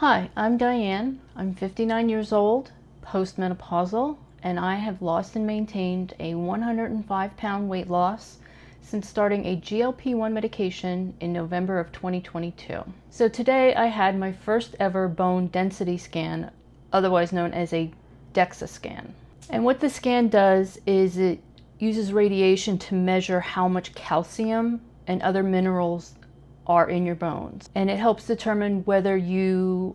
Hi, I'm Diane. I'm 59 years old, postmenopausal, and I have lost and maintained a 105-pound weight loss since starting a GLP-1 medication in November of 2022. So today I had my first ever bone density scan, otherwise known as a DEXA scan. And what the scan does is it uses radiation to measure how much calcium and other minerals are in your bones, and it helps determine whether you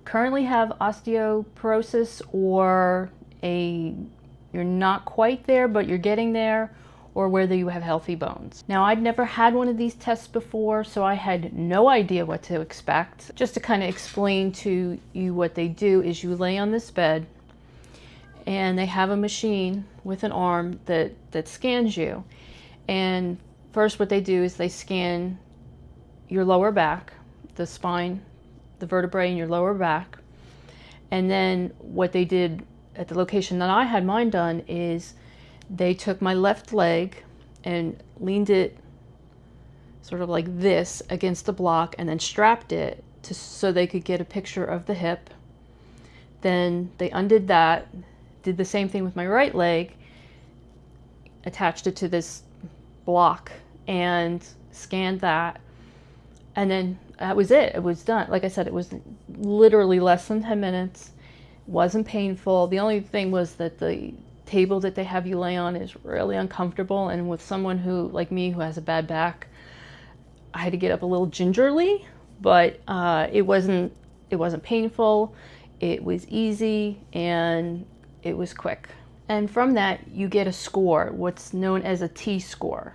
currently have osteoporosis or you're not quite there but you're getting there, or whether you have healthy bones. Now, I'd never had one of these tests before, so I had no idea what to expect. Just to kind of explain to you what they do is you lay on this bed and they have a machine with an arm that scans you. And first what they do is they scan your lower back, the spine, the vertebrae in your lower back. And then what they did at the location that I had mine done is they took my left leg and leaned it sort of like this against the block and then strapped it so they could get a picture of the hip. Then they undid that, did the same thing with my right leg, attached it to this block and scanned that, and then that was it. It was done. Like I said, it was literally less than 10 minutes. It wasn't painful. The only thing was that the table that they have you lay on is really uncomfortable, and with someone who, like me, who has a bad back, I had to get up a little gingerly, but it wasn't painful. It was easy and it was quick. And from that you get a score, what's known as a T-score.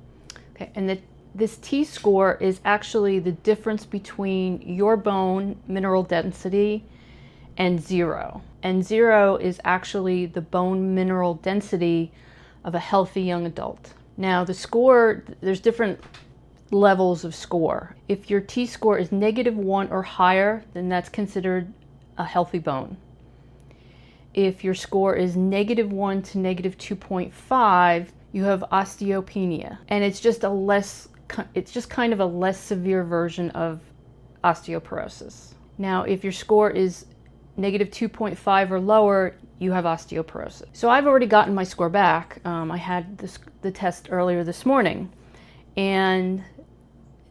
Okay, and this T-score is actually the difference between your bone mineral density and 0. And 0 is actually the bone mineral density of a healthy young adult. Now the score, there's different levels of score. If your T-score is -1 or higher, then that's considered a healthy bone. If your score is -1 to -2.5, you have osteopenia, and it's just kind of a less severe version of osteoporosis. Now, if your score is -2.5 or lower, you have osteoporosis. So I've already gotten my score back. I had the test earlier this morning, and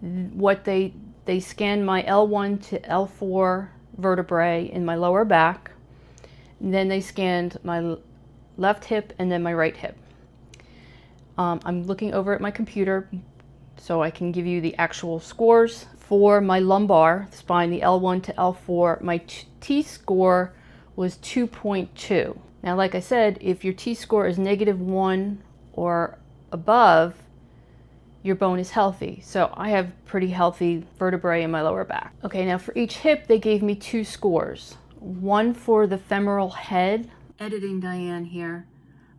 what they scanned my L1 to L4 vertebrae in my lower back, and then they scanned my left hip and then my right hip. I'm looking over at my computer so I can give you the actual scores. For my lumbar spine, the L1 to L4, my T-score was 2.2. Now, like I said, if your T-score is -1 or above, your bone is healthy. So I have pretty healthy vertebrae in my lower back. Okay, now for each hip, they gave me 2 scores. One for the femoral head. Editing Diane here.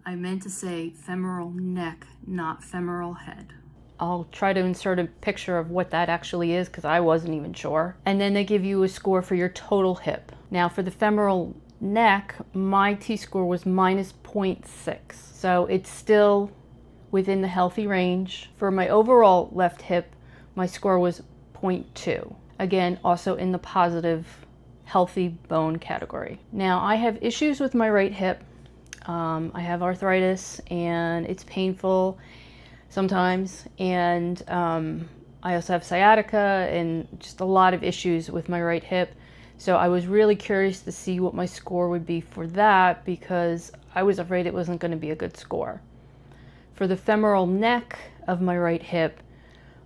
I meant to say femoral neck, not femoral head. I'll try to insert a picture of what that actually is because I wasn't even sure. And then they give you a score for your total hip. Now for the femoral neck, my T-score was -0.6. So it's still within the healthy range. For my overall left hip, my score was 0.2. Again, also in the positive, healthy bone category. Now I have issues with my right hip. I have arthritis and it's painful sometimes, and I also have sciatica and just a lot of issues with my right hip. So I was really curious to see what my score would be for that, because I was afraid it wasn't going to be a good score. For the femoral neck of my right hip,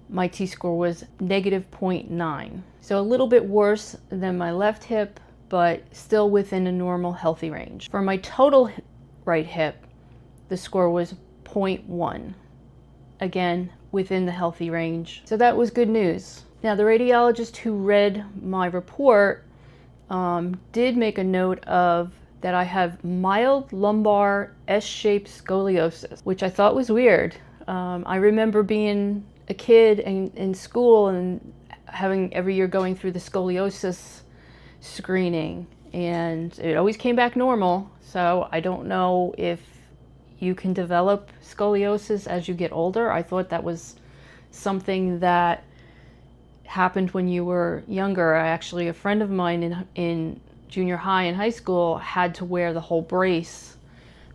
my T-score was -0.9. So a little bit worse than my left hip, but still within a normal, healthy range. For my total right hip, the score was 0.1. Again, within the healthy range. So that was good news. Now, the radiologist who read my report did make a note of that I have mild lumbar S-shaped scoliosis, which I thought was weird. I remember being a kid in school and having every year going through the scoliosis screening, and it always came back normal. So I don't know if you can develop scoliosis as you get older. I thought that was something that happened when you were younger. Actually, a friend of mine in junior high and high school had to wear the whole brace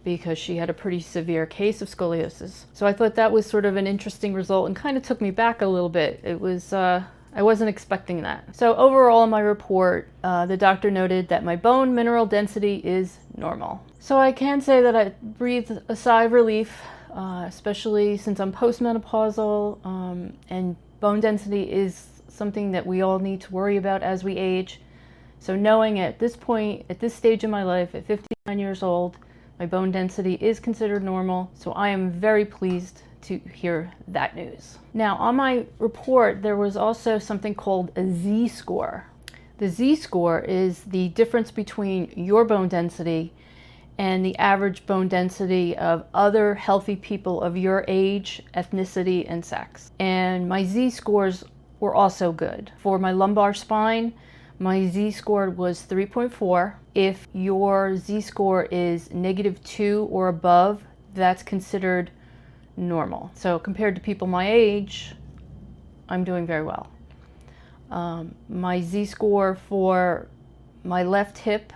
because she had a pretty severe case of scoliosis. So I thought that was sort of an interesting result and kind of took me back a little bit. It was, I wasn't expecting that. So overall in my report, the doctor noted that my bone mineral density is normal. So I can say that I breathed a sigh of relief, especially since I'm postmenopausal, and bone density is something that we all need to worry about as we age. So knowing at this point, at this stage in my life, at 59 years old, my bone density is considered normal. So I am very pleased to hear that news. Now on my report, there was also something called a Z-score. The Z-score is the difference between your bone density and the average bone density of other healthy people of your age, ethnicity, and sex. And my Z-scores were also good. For my lumbar spine, my Z-score was 3.4. If your Z-score is -2 or above, that's considered normal. So compared to people my age, I'm doing very well. My Z-score for my left hip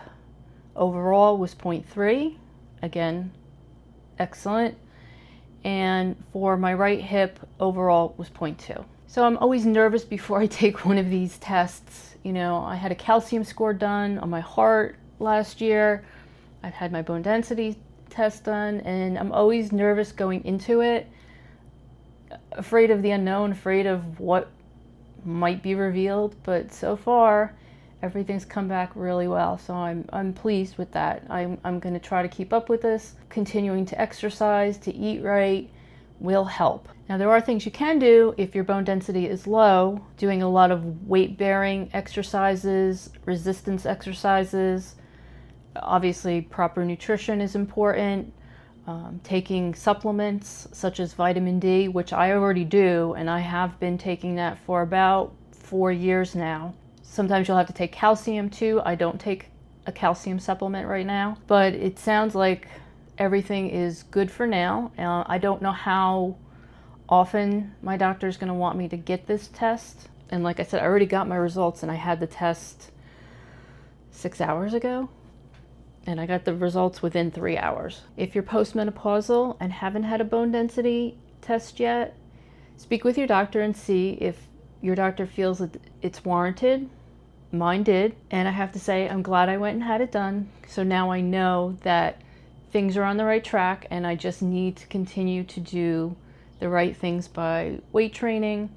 overall was 0.3. Again, excellent. And for my right hip overall was 0.2. So I'm always nervous before I take one of these tests. You know, I had a calcium score done on my heart last year. I've had my bone density test done, and I'm always nervous going into it, afraid of the unknown, afraid of what might be revealed. But so far, everything's come back really well, so I'm pleased with that. I'm going to try to keep up with this. Continuing to exercise, to eat right will help. Now there are things you can do if your bone density is low. Doing a lot of weight-bearing exercises, resistance exercises. Obviously, proper nutrition is important. Taking supplements such as vitamin D, which I already do, and I have been taking that for about 4 years now. Sometimes you'll have to take calcium too. I don't take a calcium supplement right now, but it sounds like everything is good for now. I don't know how often my doctor is going to want me to get this test. And like I said, I already got my results, and I had the test 6 hours ago, and I got the results within 3 hours. If you're postmenopausal and haven't had a bone density test yet, speak with your doctor and see if your doctor feels that it's warranted. Mine did, and I have to say I'm glad I went and had it done. So now I know that things are on the right track, and I just need to continue to do the right things by weight training,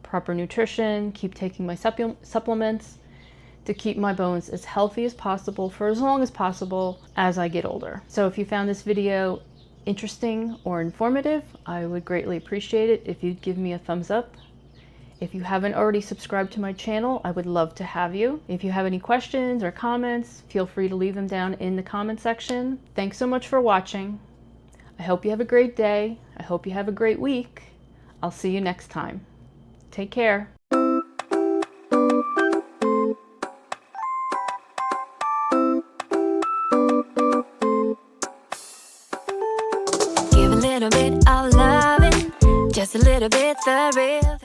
proper nutrition, keep taking my supplements to keep my bones as healthy as possible for as long as possible as I get older. So if you found this video interesting or informative, I would greatly appreciate it if you'd give me a thumbs up. If you haven't already subscribed to my channel, I would love to have you. If you have any questions or comments, feel free to leave them down in the comment section. Thanks so much for watching. I hope you have a great day. I hope you have a great week. I'll see you next time. Take care. Give a little bit of loving, just a little bit the real.